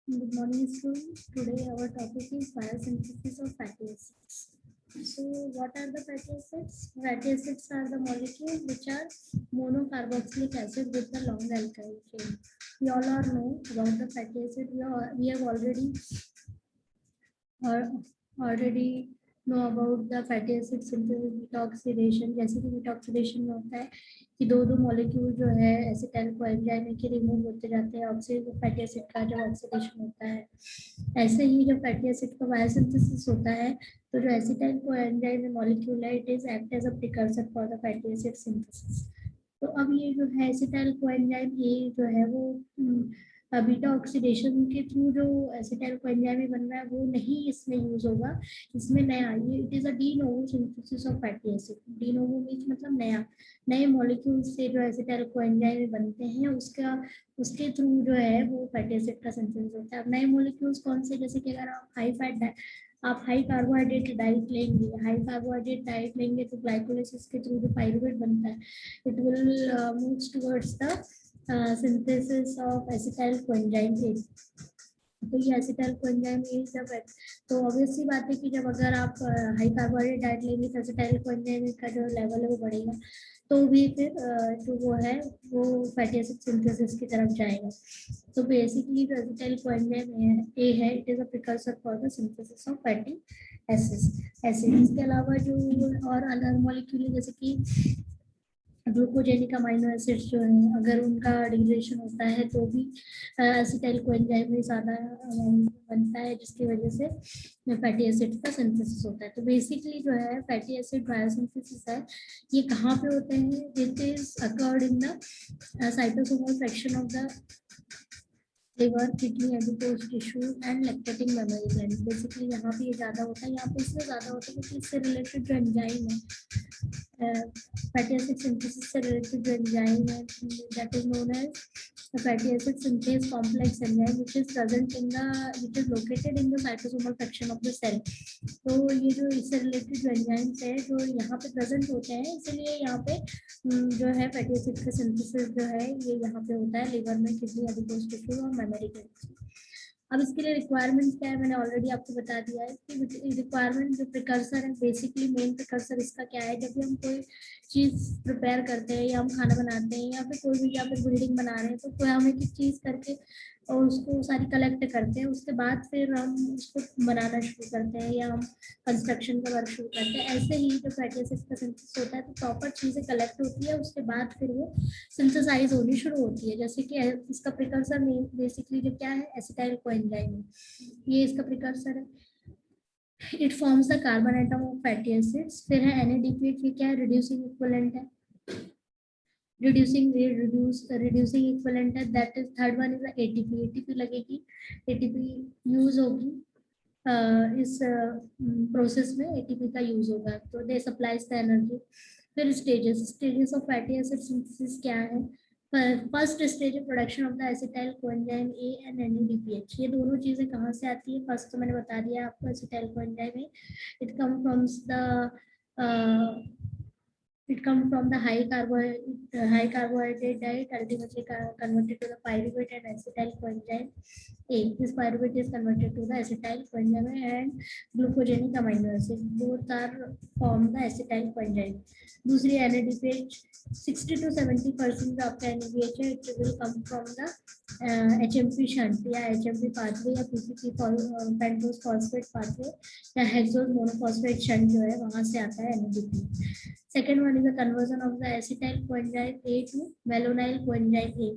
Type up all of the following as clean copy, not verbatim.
Good morning, students. Today our topic is biosynthesis of fatty acids. So, what are the fatty acids? Fatty acids are the molecules which are monocarboxylic acid with the long alkyl chain. We all are know about the fatty acid. We have और already know about the fatty acid synthesis detoxidation. जैसे कि डिटॉक्सिडेशन में होता है कि दो दो molecule जो है एसिटाइल कोएंजाइम के रिमूव होते जाते हैं ऑक्सीजन फैटी एसिड का जब ऑक्सीडेशन होता है। ऐसे ही जब फैटी एसिड का बायोसिंथेसिस होता है तो जो एसिटाइल कोएंजाइम मॉलिक्यूल है it is act as a precursor for the fatty acid synthesis. तो अब ये जो है एसिटाइल कोएंजाइम ये जो है वो बीटा ऑक्सीडेशन के थ्रू जो एसिटाइल कोएंजाइम बन रहा है वो नहीं इसमें यूज होगा। इसमें नया ये it is a de novo synthesis of fatty acid. De novo means मतलब नया नए मॉलिक्यूल से जो एसिटाइल कोएंजाइम बनते हैं उसके थ्रू जो है वो फैटी एसिड का सिंथेसिस होता है। अब नए मॉलिक्यूल्स कौन से, जैसे कि अगर आप हाई कार्बोहाइड्रेट डाइट लेंगे, हाई कार्बोहाइड्रेट डाइट लेंगे तो ग्लाइकोलाइसिस के थ्रू जो पायरुवेट बनता है it will moves towards the synthesis of acetyl coenzyme A। तो ये एसिटाइल कोएंजाइम ये सब है। तो ऑब्वियस सी बात है कि जब अगर आप हाई कार्बोहाइड्रेट डाइट लेंगे तो एसिटाइल कोएंजाइम का जो लेवल है वो बढ़ेगा तो भी फिर जो वो है वो फैटी एसिड सिंथेसिस की तरफ जाएगा। तो बेसिकली जो एसिटाइल कोएंजाइम ए है it is a precursor for the synthesis of fatty acid. इसके अलावा जो और अलग मॉलिक्यूल जैसे कि ग्लूकोजेनिक अमाइनो एसिड्स जो है अगर उनका डिग्रेडेशन होता है तो भी एसिटाइल कोएंजाइम में ज़्यादा बनता है जिसकी वजह से फैटी एसिड का सिंथेसिस होता है। तो बेसिकली जो है फैटी एसिड बायोसिंथेसिस है ये कहाँ पे होते हैं? It is occurred in the cytosolic fraction of the liver, kidney, adipose tissue and lactating mammary gland. Basically यहाँ पे ये ज़्यादा होता है, यहाँ पे इसलिए ज़्यादा होता है क्योंकि इससे रिलेटेड जो एंजाइम है फैटी एसिड सिंथेसिस से रिलेटेड जो एंजाइम है that is known as the fatty acid synthase complex enzyme which is located in the cytosomal fraction of the cell। तो ये जो इससे रिलेटेड जो एंजाइम्स है जो यहाँ पे प्रेजेंट होते हैं इसलिए यहाँ पे जो है फैटी एसिड का सिंथेसिस जो है ये यहाँ पे होता है लिवर में, किडनी, एडिपोज टिश्यू और मेमोरी ग्लैंड। अब इसके लिए रिक्वायरमेंट क्या है मैंने ऑलरेडी आपको बता दिया है कि रिक्वायरमेंट जो प्रिकर्सर है बेसिकली मेन प्रिकर्सर इसका क्या है। जब भी हम कोई चीज़ प्रिपेयर करते हैं या हम खाना बनाते हैं या फिर कोई भी या फिर बिल्डिंग बना रहे हैं तो कोई हम एक एक चीज़ करके और उसको सारी कलेक्ट करते हैं, उसके बाद फिर हम उसको बनाना शुरू करते हैं या हम कंस्ट्रक्शन का वर्क शुरू करते हैं। ऐसे ही जो फैटी एसिड का सिंथेसिस होता है तो प्रॉपर चीज़ें कलेक्ट होती है उसके बाद फिर वो सिंथेसाइज होनी शुरू होती है। जैसे कि इसका प्रिकर्सर में बेसिकली जो क्या है एसिटाइल कोएंजाइम, ये इसका प्रिकर्सर है। It forms the carbon atom of fatty acids. फिर है NADPH, ये क्या है? रिड्यूसिंग इक्विवेलेंट है। रिड्यूसिंग इक्विवेलेंट है। That is third one is ATP। ATP लगेगी, ATP यूज होगी इस प्रोसेस में ATP का यूज होगा तो दे सप्लाइज द एनर्जी। फिर stages of fatty acid synthesis क्या है? First stage production of the acetyl coenzyme A and NADPH। ये दोनों चीजें कहाँ से आती है? फर्स्ट तो मैंने बता दिया आपको acetyl coenzyme A, it come firms the it comes from the high carbohydrate diet, ultimately converted to the pyruvate and acetyl coenzyme A. This pyruvate is converted to the acetyl coenzyme and glucogenic amino acid. Both are form the acetyl coenzyme. दूसरी NADPH 60 to 70% of the NADPH it will come from the HMP shunt या HMP pathway या PPP pentose phosphate pathway या hexose monophosphate shunt जो है वहाँ से आता है NADPH। Second one is the conversion of the acetyl coenzyme A to malonyl coenzyme A।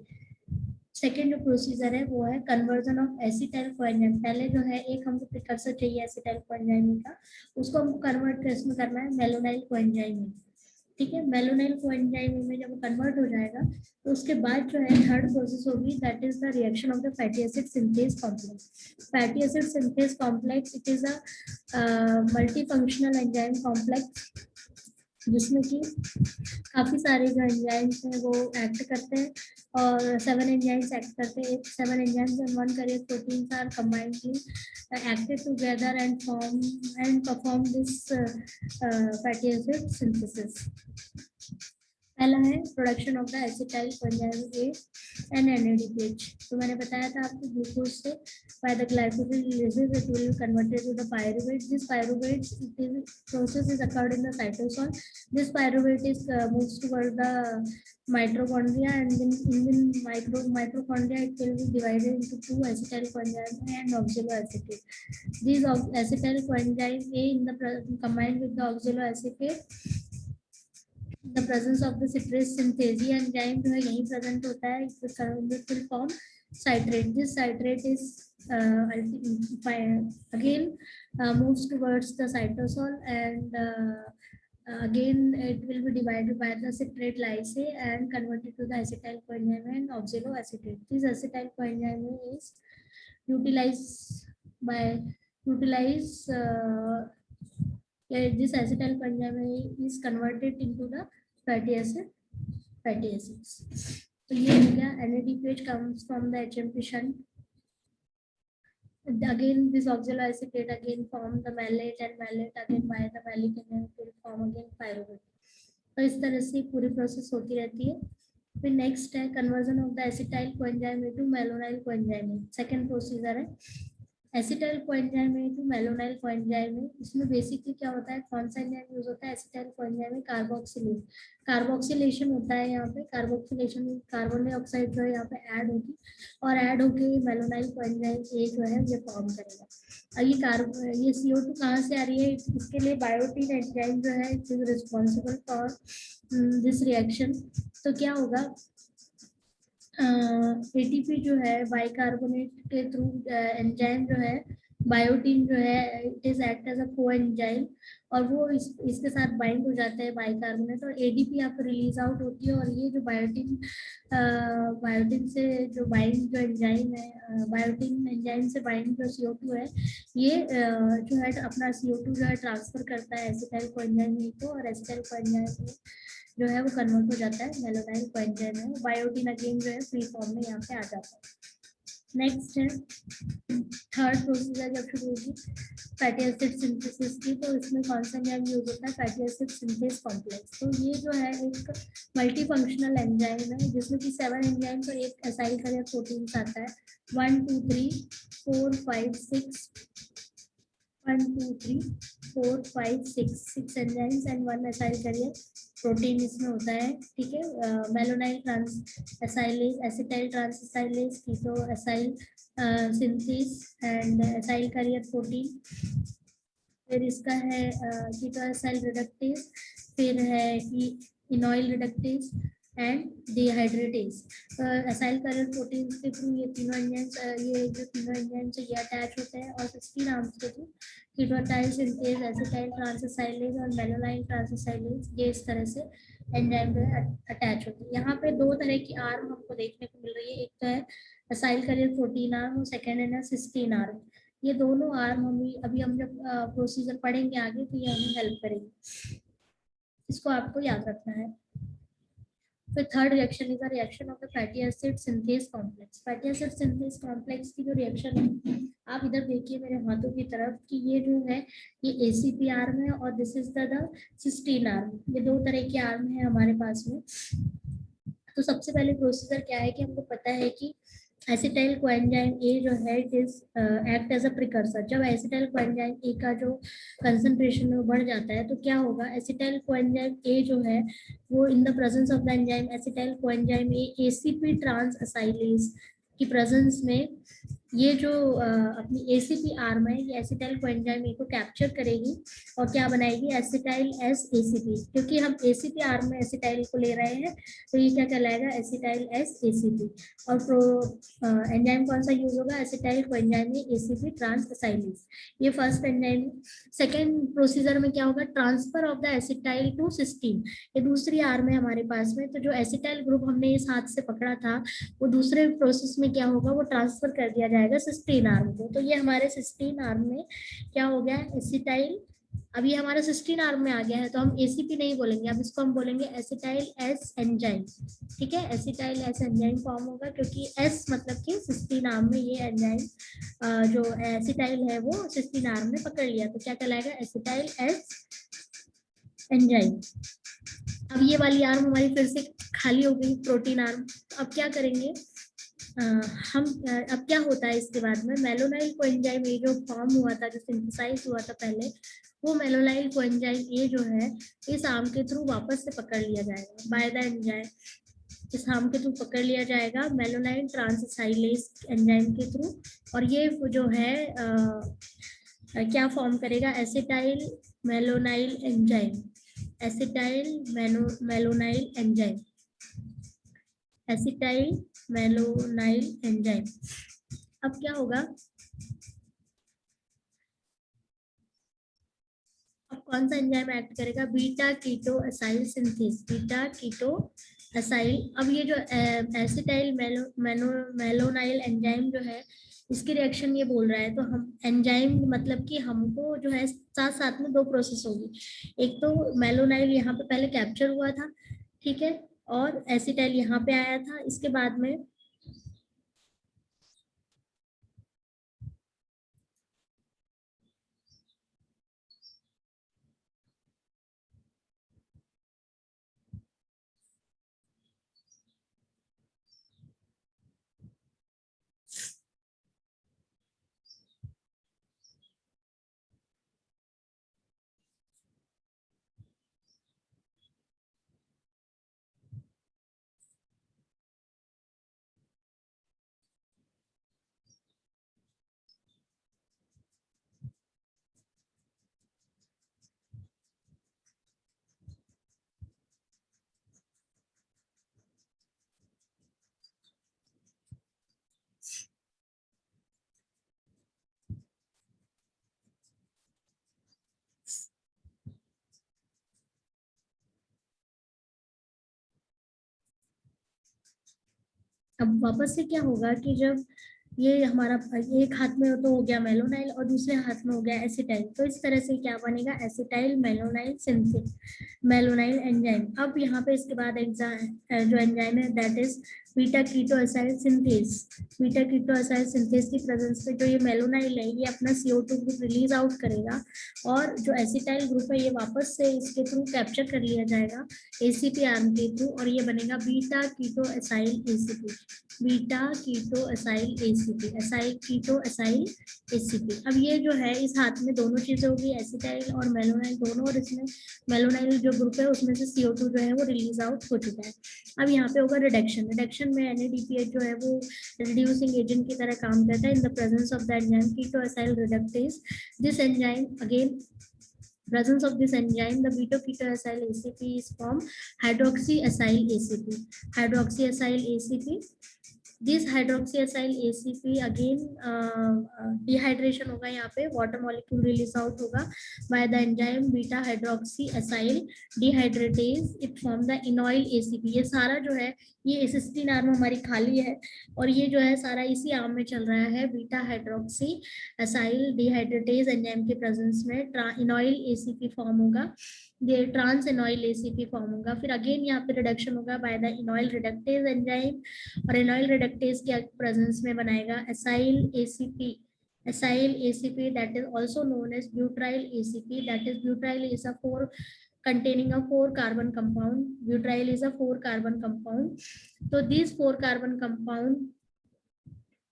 Second जो प्रोसीजर है वो है कन्वर्जन ऑफ एसिटाइल कोएंजाइम। पहले जो है एक हमको प्रिकर्सर चाहिए एसिटाइल कोएंजाइम का, उसको हमको कन्वर्ट किसमें करना है? मेलोनाइल कोएंजाइम में। ठीक है, मेलोनाइल कोएंजाइम में जब कन्वर्ट हो जाएगा तो उसके बाद जो है थर्ड प्रोसेस होगी that is the reaction of the fatty acid synthase complex. Fatty acid synthase complex it is a multi functional enzyme complex जिसमें कि काफी सारे जो एंजाइम्स हैं वो एक्ट करते हैं और 7 एंजाइम्स एक्ट करते हैं। 7 enzymes and 1 carrier proteins are combinedly acted together and perform this fatty acid synthesis। पहला है production of the acetyl coenzyme and NADPH। तो मैंने बताया था आपको ग्लूकोज से by the glycogen releases it will converted to the pyruvate. This pyruvate process is occurred in the cytosol. This pyruvate is moves toward the mitochondria, and in mitochondria it will be divided into two acetyl coenzyme and oxaloacetate. These acetyl coenzyme A in the combined with the oxaloacetate, the presence of the citrate synthase enzyme जो है यहीं present होता है, it will form citrate. This citrate is again moves towards the cytosol, and again it will be divided by the citrate lysate and converted to the acetyl coenzyme and oxaloacetate. This acetyl coenzyme is utilized by this acetyl coenzyme is converted into the fatty acids. तो ये हो गया NADPH comes from the HMP shunt. Again this oxaloacetate again form the malate, and malate again by the malic enzyme will form again pyruvate. तो इस तरह से पूरी process होती रहती है। फिर नेक्स्ट है conversion of the acetyl coenzyme into malonyl coenzyme. Second procedure है acetyl coenzyme to malonyl coenzyme. इसमें बेसिकली क्या होता है, कौन सा एंजाइम यूज होता है एसिटाइल कोएंजाइम में? कार्बोक्सिलेशन होता है। यहाँ पे कार्बोक्सिलेशन में कार्बन डाइऑक्साइड जो है यहाँ पे ऐड होगी, और ऐड होके मेलोनाइल कोएंजाइम ए जो है ये फॉर्म करेगा। अब ये CO2 कहाँ से आ रही है? इसके लिए बायोटीन एंजाइम जो है it is responsible for this reaction. तो क्या होगा, ATP जो है बाइकार्बोनेट के थ्रू एंजाइम जो है बायोटीन जो है it is act as a coenzyme, और वो इसके साथ बाइंड हो जाता है बाइकार्बोनेट, और ADP यहाँ पर रिलीज आउट होती है। और ये जो बायोटीन से जो बाइंड जो एंजाइम है, बायोटीन एंजाइम से बाइंड जो CO2 है, ये जो है अपना CO2 जो है ट्रांसफर करता है एसिटाइल कोएंजाइम को, और एसिटाइल कोएंजाइम जो है वो कन्वर्ट हो जाता है मेलोनाइल कोएंजाइम में। बायोटीन अगेन जो है फ्री फॉर्म में यहाँ पे आ जाता है। नेक्स्ट है थर्ड प्रोसीजर जब शुरू होगी फैटी एसिड सिंथेसिस की, तो इसमें कौन सा एंजाइम यूज होता है? Fatty acid synthase complex. तो ये जो है एक मल्टी फंक्शनल एंजाइम है जिसमें कि 7 एंजाइम तो एक एसाइल करियर प्रोटीन आता है। 1 2 3 4 5 6 1 2 3 4 5 6 enzymes and 1 acyl carrier protein इसमें होता है। ठीक है, malonyl transacylase, acetyl transacylase, keto acyl synthase and acyl carrier protein. फिर इसका है कीटो एसाइल रिडक्टेज, फिर है enoyl reductase and dehydratase. Acyl carrier protein के थ्रू ये तीनों एंजाइम्स ये अटैच होते हैं, और 16 आर्म्स के थ्रू कीटोटाइल सिंथेज, एसिटाइल ट्रांसएसाइलेज और मेलोनाइल ट्रांसएसाइलेज ये इस तरह से एंजाइम जो है अटैच होते हैं। यहाँ पे दो तरह की आर्म हमको देखने को मिल रही है, एक तो है एसाइल करियर प्रोटीन आर्म और सेकेंड है ना सिस्टीन आर्म। ये दोनों आर्म अभी हम जब प्रोसीजर पढ़ेंगे आगे तो ये हमें हेल्प करेंगे, इसको आपको याद रखना है। फिर third reaction is the reaction of the fatty acid synthase complex. Fatty acid synthase complex की जो रिएक्शन है, आप इधर देखिए मेरे हाथों की तरफ कि ये जो है ये ACP आर्म है और this is the cysteine arm. ये दो तरह के आर्म है हमारे पास में। तो सबसे पहले प्रोसीजर क्या है कि हमको पता है कि एसिटाइल कोएंजाइम ए जो है it is act as a precursor. जब एसिटाइल कोएंजाइम ए का जो कंसंट्रेशन में बढ़ जाता है तो क्या होगा, एसिटाइल कोएंजाइम ए जो है वो इन the presence of the enzyme acetyl coenzyme A ACP ट्रांसएसाइलेज की प्रेजेंस में ये जो अपनी ACP आर्म है ये एसिटाइल कोएंजाइम ए को कैप्चर करेगी और क्या बनाएगी, एसिटाइल S ACP। क्योंकि हम ACP आर्म में एसिटाइल को ले रहे हैं तो ये क्या कहलाएगा, एसिटाइल S ACP। और एंजाइम कौन सा यूज होगा, acetyl coenzyme A ACP transacylase. ये फर्स्ट एंजाइम। सेकेंड प्रोसीजर में क्या होगा, transfer of the acetyl to cysteine. ये दूसरी आर्म है हमारे पास में। तो जो एसिटाइल ग्रुप हमने इस हाथ से पकड़ा था वो दूसरे प्रोसेस में क्या होगा, वो ट्रांसफर कर दिया जाएगा सिस्टीन आर्म को। तो ये हमारे सिस्टीन आर्म में क्या हो गया, एसिटाइल। अब ये हमारा सिस्टीन आर्म में आ गया है तो हम ACP नहीं बोलेंगे, अब इसको हम बोलेंगे एसिटाइल S एंजाइम। ठीक है, एसिटाइल S एंजाइम फॉर्म होगा क्योंकि S मतलब कि सिस्टीन आर्म में ये एंजाइम जो एसिटाइल है वो सिस्टीन आर्म में पकड़ लिया तो क्या कहलाएगा, एसिटाइल S एंजाइम। अब ये वाली आर्म हमारी फिर से खाली हो गई, प्रोटीन आर्म। अब क्या करेंगे, हम अब क्या होता है इसके बाद में, मेलोनाइल कोएंजाइम ए जो फॉर्म हुआ था, जो सिंथेसाइज हुआ था पहले, वो मेलोनाइल कोएंजाइम ए जो है इस आर्म के थ्रू वापस से पकड़ लिया जाएगा बाय द एंजाइम। इस आर्म के थ्रू पकड़ लिया जाएगा मेलोनाइल ट्रांससाइलेज एंजाइम के थ्रू, और ये जो है क्या फॉर्म करेगा, acetyl malonyl enzyme, acetyl malonyl enzyme, acetyl malonyl enzyme. अब क्या होगा, अब कौन सा एंजाइम एक्ट करेगा, beta keto acyl synthase, beta keto acyl. अब ये जो एसिटाइल मेलोनाइल एंजाइम जो है, इसकी रिएक्शन ये बोल रहा है, तो हम एंजाइम मतलब कि हमको जो है साथ साथ में दो प्रोसेस होगी। एक तो मेलोनाइल यहाँ पे पहले कैप्चर हुआ था, ठीक है, और एसिटाइल यहाँ पे आया था, इसके बाद में अब वापस से क्या होगा कि जब ये हमारा एक हाथ में तो हो गया मेलोनाइल और दूसरे हाथ में हो गया एसिटाइल, तो इस तरह से क्या बनेगा, acetyl malonyl synthase, malonyl enzyme. अब यहाँ पे इसके बाद जो एंजाइम है that is beta keto acyl synthase, beta keto acyl synthase की प्रेजेंस पे जो ये मेलोनाइल है ये अपना CO2 ग्रुप रिलीज आउट करेगा, और जो एसिटाइल ग्रुप है ये वापस से इसके थ्रू कैप्चर कर लिया जाएगा ACP आर्म के थ्रू, और ये बनेगा beta keto acyl ACP, beta keto acyl ACP, acyl keto acyl ACP। अब ये जो है इस हाथ में दोनों चीजें होगी, एसिटाइल और मेलोनाइल दोनों, और इसमें मेलोनाइल जो ग्रुप है उसमें से CO2 जो है वो रिलीज आउट हो चुका है। अब यहाँ पे होगा रिडक्शन, रिडक्शन में NADPH जो है वो रिड्यूसिंग एजेंट की तरह काम करता है in the presence of the enzyme keto acyl reductase. This enzyme again presence of this enzyme, the beta-keto-acyl ACP is formed hydroxyacyl ACP, hydroxyacyl ACP। This hydroxyacyl ACP again dehydration होगा, यहाँ पे water molecule release out होगा by the enzyme beta hydroxyacyl dehydratase, it form the enoyl ACP। ये सारा जो है ये cysteine arm हमारी खाली है, और ये जो है सारा इसी आर्म में चल रहा है, बीटा हाइड्रोक्सी एसाइल डिहाइड्रेटेज एंजाइम के प्रेजेंस में इनॉइल ACP फॉर्म होगा, ये ट्रांस इनॉइल ACP फॉर्म होगा। फिर अगेन यहाँ पे रिडक्शन होगा बाय द इनॉइल रिडक्टेज एंजाइम, और इनॉइल रिडक्टेज के प्रेजेंस में बनाएगा acyl ACP, acyl ACP that is also known as butyryl ACP, that is butyryl is a 4 containing a 4 carbon compound, butyryl is a 4 carbon compound। तो these 4 carbon compound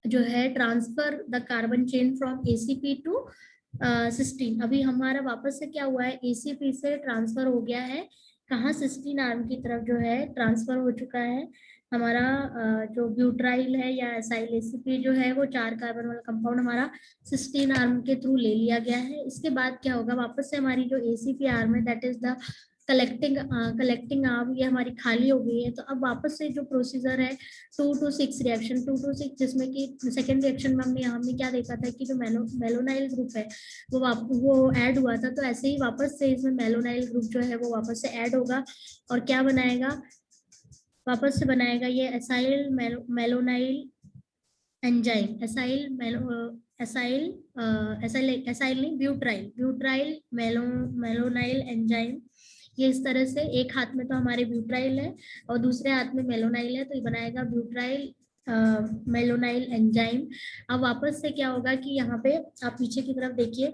जो है transfer the carbon chain from ACP to cysteine. अभी हमारा वापस से क्या हुआ है, ACP से ट्रांसफर हो गया है कहाँ, सिस्टीन आर्म की तरफ जो है ट्रांसफर हो चुका है हमारा जो ब्यूट्राइल है या एसाइल ACP जो है वो 4 कार्बन वाला कंपाउंड हमारा सिस्टीन आर्म के थ्रू ले लिया गया है। इसके बाद क्या होगा, वापस से हमारी जो ACP आर्म है that is the collecting arm, ये हमारी खाली हो गई है। तो अब वापस से जो प्रोसीजर है 2 to 6 रिएक्शन, 2 to 6, जिसमें कि सेकेंड रिएक्शन में हमने क्या देखा था कि जो मेलोनाइल ग्रुप है वो ऐड हुआ था, तो ऐसे ही वापस से इसमें मेलोनाइल ग्रुप जो है वो वापस से ऐड होगा, और क्या बनाएगा, वापस से बनाएगा ये एसाइल मेलोनाइल एंजाइम, एसाइल एसाइल नहीं, ब्यूट्राइल मेलोनाइल एंजाइम। ये इस तरह से एक हाथ में तो हमारे ब्यूट्राइल है और दूसरे हाथ में मेलोनाइल है, तो ये बनाएगा ब्यूट्राइल मेलोनाइल एंजाइम। अब वापस से क्या होगा कि यहाँ पे आप पीछे की तरफ देखिए,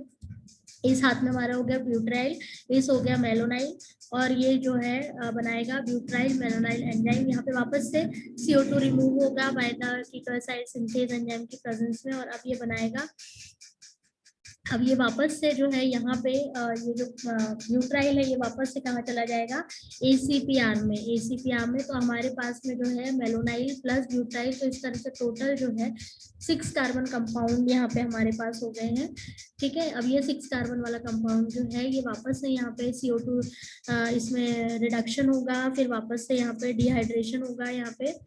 इस हाथ में हमारा हो गया ब्यूट्राइल, इस हो गया मेलोनाइल, और ये जो है बनाएगा ब्यूट्राइल मेलोनाइल एंजाइम। यहाँ पे वापस से CO2 रिमूव होगा बाय द कीटोसाइड सिंथेज एंजाइम की प्रेजेंस में, और अब ये बनाएगा, अब ये वापस से जो है यहाँ पे ये जो ब्यूट्राइल है ये वापस से कहाँ चला जाएगा, ACP में। ACP में तो हमारे पास में जो है मेलोनाइल प्लस ब्यूट्राइल, तो इस तरह से टोटल जो है 6 कार्बन कंपाउंड यहाँ पे हमारे पास हो गए हैं। ठीक है, अब ये 6 कार्बन वाला कंपाउंड जो है ये वापस से यहाँ पे CO2 इसमें रिडक्शन होगा, फिर वापस से यहाँ पे डिहाइड्रेशन होगा, यहाँ पे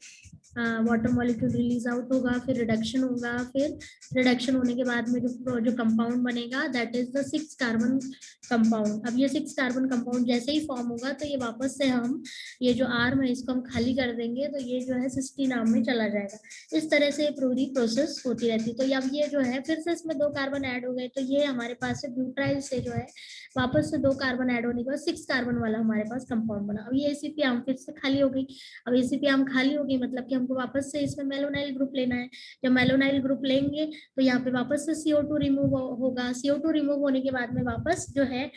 वाटर मॉलिक्यूल रिलीज आउट होगा, फिर रिडक्शन होगा, फिर रिडक्शन होने के बाद में जो कंपाउंड बनेगा that is the 6 carbon compound. अब ये 6 कार्बन कंपाउंड जैसे ही फॉर्म होगा तो ये वापस से हम ये जो आर्म है इसको हम खाली कर देंगे, तो ये जो है सिस्टीन आर्म में चला जाएगा। इस तरह से पूरी प्रोसेस होती रहती है। तो अब ये जो है फिर से इसमें 2 कार्बन ऐड हो गए, तो ये हमारे पास से ब्यूट्राइल से जो है वापस से 2 कार्बन ऐड होने के बाद 6 कार्बन वाला हमारे पास कंपाउंड बना। अब ये ACP आर्म फिर से खाली हो गई। अब ACP आर्म खाली होगी मतलब कि हमको वापस से इसमें मेलोनाइल ग्रुप लेना है। जब मेलोनाइल ग्रुप लेंगे तो यहाँ पे वापस से CO2 रिमूव होगा। CO2 रिमूव होने के बाद में वापस जो है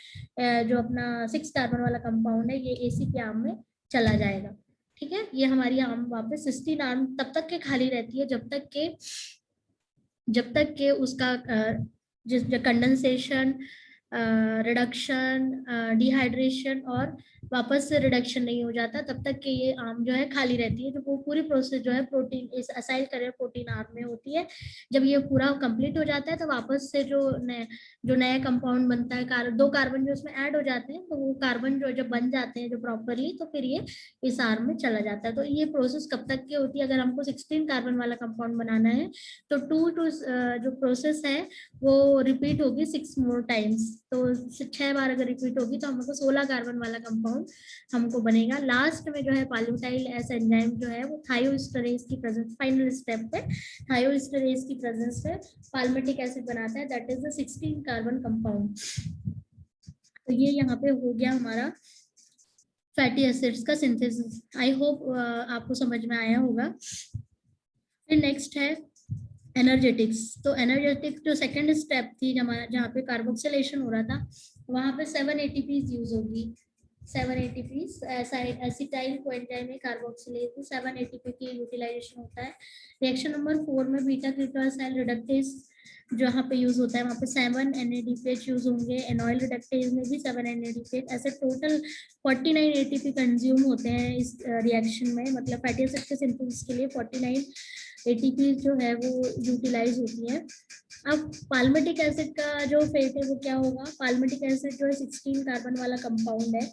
जो अपना 6 कार्बन वाला कंपाउंड है ये ACP आर्म में चला जाएगा। ठीक है, ये हमारी आर्म वापस सिस्टीन आर्म तब तक के खाली रहती है जब तक के उसका जिस कंडेंसेशन, रिडक्शन, डिहाइड्रेशन और वापस से रिडक्शन नहीं हो जाता, तब तक के ये आर्म जो है खाली रहती है। जो वो पूरी प्रोसेस जो है प्रोटीन इस असाइल करें प्रोटीन आर्म में होती है। जब ये पूरा कंप्लीट हो जाता है तो वापस से जो नया कंपाउंड बनता है, 2 कार्बन जो उसमें ऐड हो जाते हैं, तो वो कार्बन जो जब बन जाते हैं जो प्रॉपरली, तो फिर ये इस आर्म में चला जाता है। तो ये प्रोसेस कब तक की होती है, अगर हमको 16 कार्बन वाला कंपाउंड बनाना है तो जो प्रोसेस है वो रिपीट होगी 6 मोर टाइम्स। तो 6 बार अगर रिपीट होगी तो हमको 16 कार्बन वाला कंपाउंड हमको बनेगा। लास्ट में जो है पाल्मिटाइल एस एंजाइम जो है वो थायोस्टेरेज की प्रेजेंस, फाइनल स्टेप पे थायोस्टेरेज की प्रेजेंस पे पाल्मिटिक एसिड बनाता है, that is the 16 carbon compound. तो ये यहाँ पे हो गया हमारा फैटी एसिड्स का सिंथेसिस। आई होप आपको समझ में आया होगा। फिर नेक्स्ट है एनर्जेटिक्स। तो एनर्जेटिक्स जो सेकंड स्टेप थी जहाँ पे कार्बोक्सिलेशन हो रहा था, वहां पे 7 ATPs यूज होगी। 7 ATPs एसिटाइल कोएंजाइम में कार्बोक्सिलेज 7 ATP की यूटिलाइजेशन होता है। रिएक्शन नंबर 4 में बीटा ग्लूटासाइल रिडक्टेज जहाँ पे यूज होता है वहाँ पे 7 NADPH यूज होंगे। एनॉइल रिडक्टेज में भी 7 NADPH। ऐसे टोटल 49 ATP कंज्यूम होते हैं इस रिएक्शन में, मतलब फैटी एसिड के सिंथेसिस के लिए 49 ATP जो है वो यूटिलाइज होती है। अब पाल्मिटिक एसिड का जो फेट है वो क्या होगा, पाल्मिटिक एसिड जो है 16 कार्बन वाला कंपाउंड है।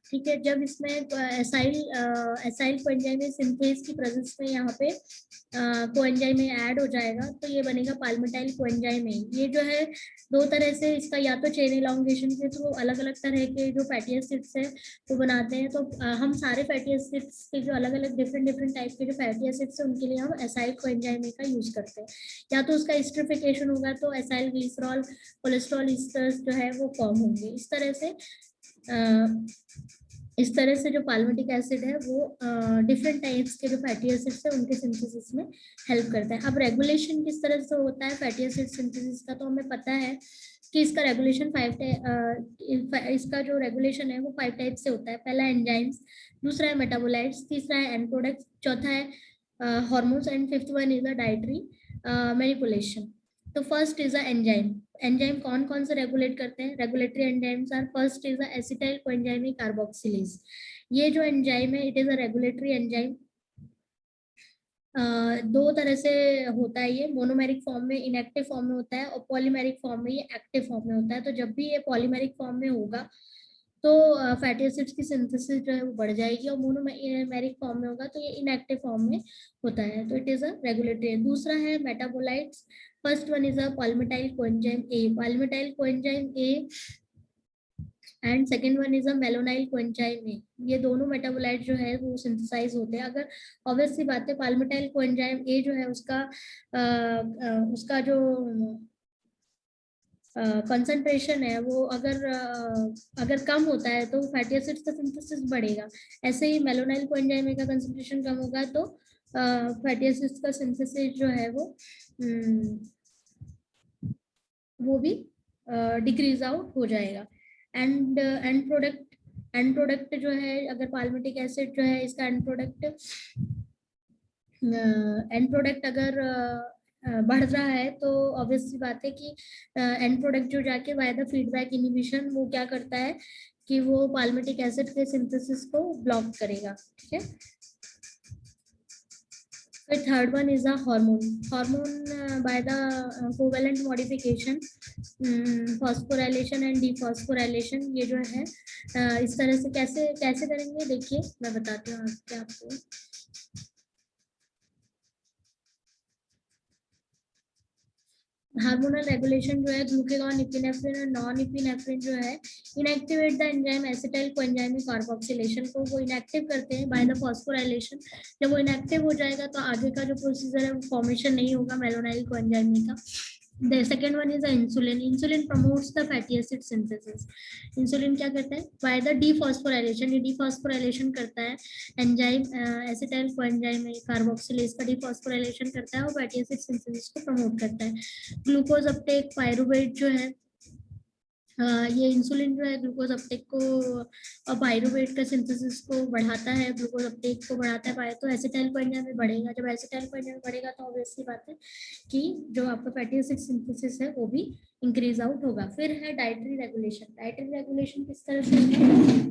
ठीक है, जब इसमें एसाइल कोएंजाइम में सिंथेज की प्रेजेंस में यहाँ पे कोएंजाइम में ऐड हो जाएगा तो ये बनेगा पाल्मिटाइल कोएंजाइम। ये जो है 2 तरह से इसका या तो चेन इलॉन्गेशन के थ्रू अलग अलग तरह के जो फैटी एसिड्स है वो बनाते हैं। तो हम सारे फैटी एसिड्स के जो अलग अलग डिफरेंट टाइप के जो फैटी एसिड्स है उनके लिए हम एसाइल कोएंजाइम का यूज करते हैं। या तो उसका एस्टरिफिकेशन होगा तो एसाइल ग्लिसरॉल कोलेस्ट्रॉल ईस्टर्स जो है वो फॉर्म होंगे। इस तरह से जो पाल्मिटिक एसिड है वो डिफरेंट टाइप्स के जो फैटी एसिड्स है उनके सिंथेसिस में हेल्प करता है। अब रेगुलेशन किस तरह से होता है फैटी एसिड सिंथेसिस का, तो हमें पता है कि इसका रेगुलेशन इसका जो रेगुलेशन है वो 5 टाइप से होता है। पहला एंजाइम्स, दूसरा है मेटाबोलाइट्स, तीसरा है एंड प्रोडक्ट्स, चौथा है hormones and fifth one is the dietary manipulation. तो first is the enzyme. Enzyme कौन कौन से रेगुलेट करते हैं, regulatory enzymes are first is the acetyl coenzyme carboxylase. ये जो एंजाइम है it is a regulatory enzyme. 2 तरह से होता है ये, मोनोमेरिक फॉर्म में इनएक्टिव फॉर्म में होता है और पॉलीमेरिक फॉर्म में ये एक्टिव फॉर्म में होता है। तो जब भी ये पॉलीमेरिक फॉर्म में होगा तो फैटी एसिड्स की सिंथेसिस जो है वो बढ़ जाएगी, और मोनोमेरिक फॉर्म में होगा तो ये इनएक्टिव फॉर्म में होता है। तो इट इज अ रेगुलेटरी। दूसरा है metabolites. First one is a palmitoyl coenzyme A, palmitoyl coenzyme A and second one is a malonyl coenzyme A. ये दोनों मेटाबोलाइट जो है वो सिंथेसाइज होते हैं। अगर ऑब्वियस सी बात है पाल्मिटाइल कोएंजाइम ए जो है उसका जो कंसंट्रेशन है वो अगर कम होता है तो फैटी एसिड्स का सिंथेसिस बढ़ेगा। ऐसे ही मेलोनाइल कोएंजाइम का कंसंट्रेशन कम होगा तो फैटी एसिड्स का सिंथेसिस जो है वो भी डिक्रीज आउट हो जाएगा। एंड प्रोडक्ट जो है, अगर पाल्मिटिक एसिड जो है इसका एंड प्रोडक्ट अगर बढ़ रहा है तो ऑब्वियस सी बात है कि एंड प्रोडक्ट जो जाके बाय द फीडबैक इनिबिशन वो क्या करता है कि वो पाल्मिटिक एसिड के सिंथेसिस को ब्लॉक करेगा। ठीक है, फिर third one is a hormone by the covalent modification, phosphorylation and dephosphorylation. ये जो है इस तरह से कैसे कैसे करेंगे, देखिए मैं बताती हूँ आपको। हार्मोनल रेगुलेशन जो है, ग्लूकेगॉन, इपिनेफ्रिन और नॉन इपिनेफ्रिन जो है inactivate the enzyme acetyl coenzymic carboxylation को वो इनएक्टिव करते हैं बाय द फॉस्फोराइलेशन। जब वो इनएक्टिव हो जाएगा तो आगे का जो प्रोसीजर है वो फॉर्मेशन नहीं होगा मेलोनाइल कोएंजाइमिक का। The second one is the insulin. Insulin promotes the fatty acid synthesis. Insulin क्या करता है, बाय द डीफॉस्फोराइलेशन, ये डीफॉस्फोराइलेशन करता है एंजाइम एसिटाइल कोएंजाइम कार्बोक्सिलेज का डीफॉस्फोराइलेशन करता है और फैटी एसिड सिंथेसिस को प्रमोट करता है। ग्लूकोज अपटेक, पायरुवेट जो है ये इंसुलिन जो है ग्लूकोज अपटेक को और पायरुवेट का सिंथेसिस को बढ़ाता है, ग्लूकोज अपटेक को बढ़ाता है, तो एसिटाइल कोएंजाइम में बढ़ेगा। जब एसिटाइल कोएंजाइम बढ़ेगा तो ऑब्वियसली बात है कि जो आपका फैटी एसिड सिंथेसिस है वो भी इंक्रीज आउट होगा। फिर है डाइटरी रेगुलेशन। डाइटरी रेगुलेशन किस तरह से है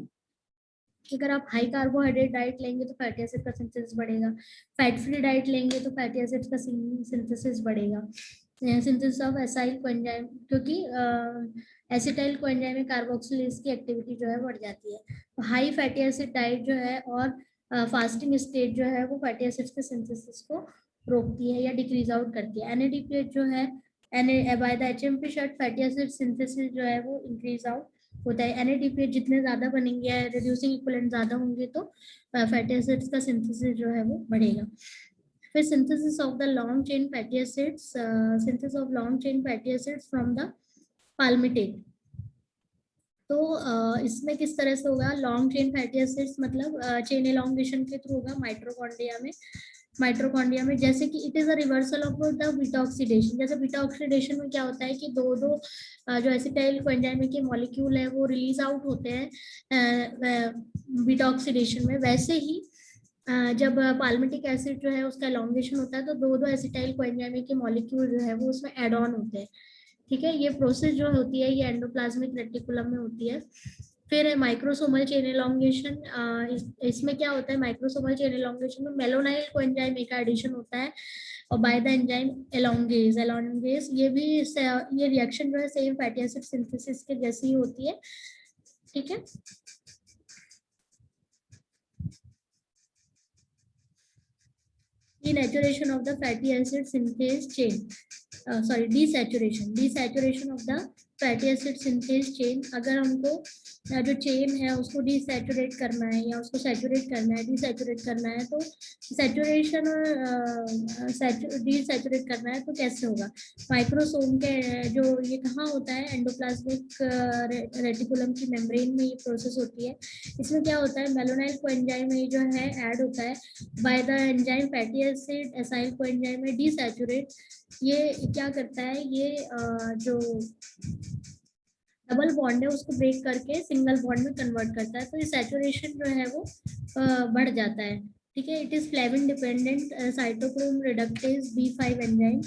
कि अगर आप हाई कार्बोहाइड्रेट डाइट लेंगे तो फैटी एसिड का सिंथेसिस बढ़ेगा, फैट फ्री डाइट लेंगे तो फैटी एसिड का सिंथेसिस बढ़ेगा। सिंथेसिस ऑफ एसाइल कोएंजाइम, क्योंकि एसिटाइल कोएंजाइम में कार्बोक्सिलेज की एक्टिविटी जो है बढ़ जाती है। तो हाई फैटी एसिड डाइट जो है और फास्टिंग स्टेट जो है वो फैटी एसिड्स के सिंथेसिस को रोकती है या डिक्रीज आउट करती है। एनएडीपीएच जो है by the HMP short fatty acid synthesis जो है वो इंक्रीज आउट होता है। एनएडीपीएच जितने ज्यादा बनेंगे या रिड्यूसिंग इक्विवेलेंट ज्यादा होंगे तो फैटी एसिड्स का सिंथेसिस जो है वो बढ़ेगा। फिर synthesis of the long chain fatty acids, synthesis of long chain fatty acids from the palmitate। तो इसमें किस तरह से होगा, लॉन्ग चेन फैटी एसिड्स मतलब चेन एलोंगेशन के थ्रू होगा माइट्रोकॉन्ड्रिया में जैसे कि it is a reversal of the beta oxidation. जैसे बीटा ऑक्सीडेशन में क्या होता है कि दो जो एसिटाइल कोएंजाइम के मॉलिक्यूल है वो रिलीज आउट होते हैं बीटा ऑक्सीडेशन में, वैसे ही जब पाल्मिटिक एसिड जो है उसका एलोंगेशन होता है तो दो एसिटाइल कोएंजाइम के मॉलिक्यूल जो है वो उसमें एड ऑन होते हैं। ठीक है, ये प्रोसेस जो होती है ये एंडोप्लाज्मिक रेटिकुलम में होती है। फिर है माइक्रोसोमल चेन एलोंगेशन। इसमें क्या होता है, माइक्रोसोमल चेन एलोंगेशन में मेलोनाइल कोएंजाइम का एडिशन होता है और बाय द एंजाइम एलोंगेज ये भी ये रिएक्शन जो है सेम फैटी एसिड सिंथेसिस के जैसी ही होती है। ठीक है, denaturation of the fatty acid synthase chain, desaturation of the fatty acid synthase chain। अगर हमको जो चेन है उसको डिसैचुरेट करना है या उसको सैचुरेट करना है, डिसैचुरेट करना है तो सैचुरेशन और डिसैचुरेट करना है तो कैसे होगा, माइक्रोसोम के जो ये कहाँ होता है, एंडोप्लाज्मिक रेटिकुलम की मेम्ब्रेन में ये प्रोसेस होती है। इसमें क्या होता है, मेलोनाइल कोएंजाइम में जो है ऐड होता है bye the enzyme fatty acid acyl coenzyme में डिसैचुरेट। ये क्या करता है, ये जो डबल बॉन्ड है उसको ब्रेक करके सिंगल बॉन्ड में कन्वर्ट करता है, तो ये सैचुरेशन जो है वो बढ़ जाता है। ठीक है, it is flavin dependent cytochrome reductase B5 enzyme.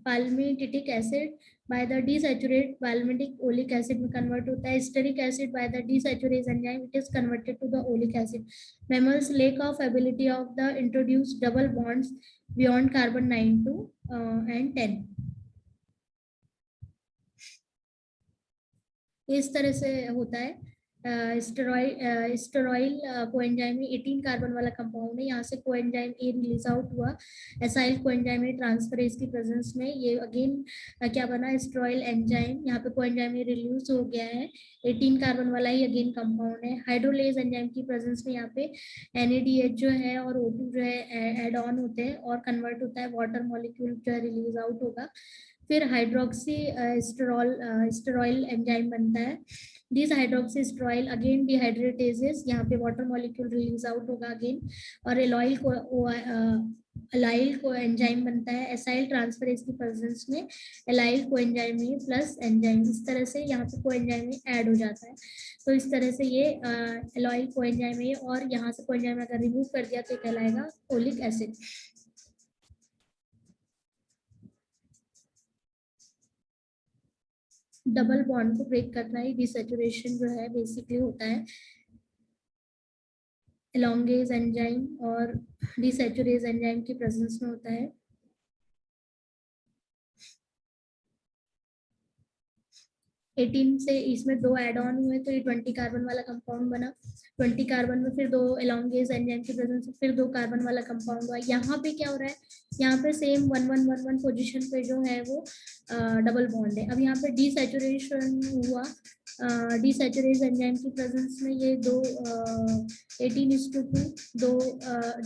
palmititic acid by the desaturate palmitic oleic acid में convert होता है। Stearic acid by the desaturase enzyme it is converted to the oleic acid। Mammals lack of ability of the introduce double bonds beyond carbon 9 to and 10। इस तरह से होता है। स्टेरॉइल coenzyme में 18 carbon वाला कंपाउंड है, यहाँ से कोएंजाइम ए रिलीज आउट हुआ एसाइल कोएंजाइम में ट्रांसफरेज की प्रेजेंस में, ये अगेन क्या बना, स्टेरॉइल एंजाइम, यहाँ पे कोएंजाइम ए रिलीज हो गया है, 18 कार्बन वाला ही अगेन कंपाउंड है। हाइड्रोलेज एंजाइम की प्रेजेंस में यहाँ पे NADH जो है और O2 जो है एड ऑन होते हैं और कन्वर्ट होता है, वाटर मॉलिक्यूल जो है रिलीज आउट होगा। फिर हाइड्रोक्सी स्टेरॉयल एंजाइम बनता है। दिस हाइड्रोक्सी स्टेरॉयल अगेन डिहाइड्रेटेजेस, यहाँ पे वाटर मॉलिक्यूल रिलीज आउट होगा अगेन, और एलॉइल को एलाइल को एंजाइम बनता है एसाइल ट्रांसफरेज की प्रेजेंस में, एलाइल को एंजाइम में प्लस एंजाइम, इस तरह से यहाँ पे को एंजाइम में ऐड हो जाता है। तो इस तरह से ये एलॉइल को एंजाइम है, और यहाँ से को एंजाइम अगर रिमूव कर दिया तो कहलाएगा ओलिक एसिड। डबल बॉन्ड को ब्रेक करना ही डिसैचुरेशन जो है बेसिकली होता है एलोंगेज एंजाइम और डिसैचुरेज एंजाइम की प्रेजेंस में होता है। 18 से इसमें दो एड ऑन हुए तो ये 20 कार्बन वाला कंपाउंड बना। 20 कार्बन में फिर दो एलोंगेज एंजाइम की प्रेजेंस में फिर दो कार्बन वाला कंपाउंड हुआ। यहाँ पे क्या हो रहा है, यहाँ पे सेम 1-1-1-1 पोजीशन पे जो है वो डबल बॉन्ड है। अब यहाँ पे डीसैचुरेशन हुआ, डीसैचुरेज एंजाइम की प्रेजेंस में ये दो 18:2 दो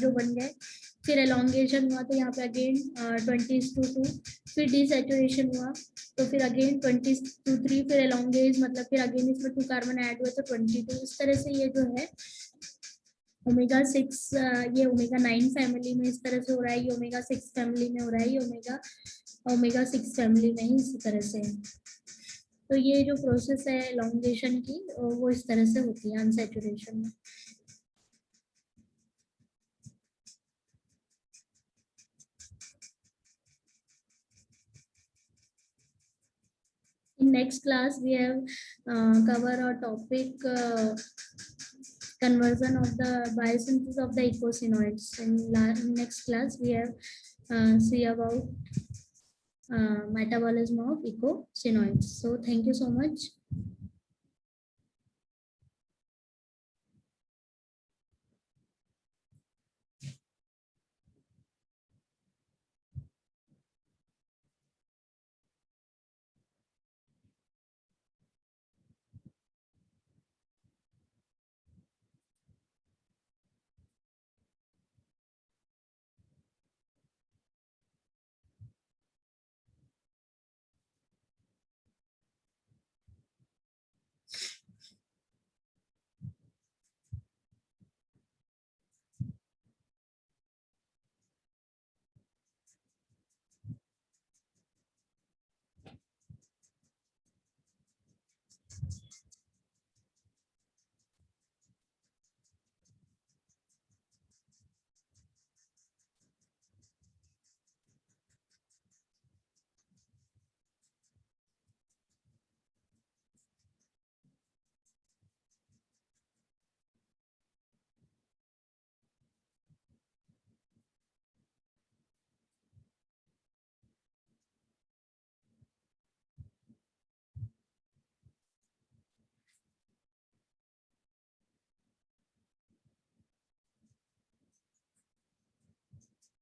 जो बन गए। फिर एलोंगेशन हुआ तो यहाँ पे अगेन 20:2, फिर डीसैचुरेशन हुआ तो फिर अगेन 20:3, फिर एलोंगेज मतलब फिर अगेन इसमें 2 कार्बन ऐड हुए तो 22। इस तरह से ये जो है ओमेगा 6, ये ओमेगा 9 फैमिली में इस तरह से हो रहा है, ये ओमेगा 6 फैमिली में हो रहा है, ये ओमेगा 6 फैमिली में ही इसी तरह से है। तो ये जो प्रोसेस है एलोंगेशन की वो इस तरह से होती है अनसैचुरेशन में। In next class, we have cover a topic conversion of the biosynthesis of the eicosanoids. In next class, we have see about metabolism of eicosanoids. So, thank you so much.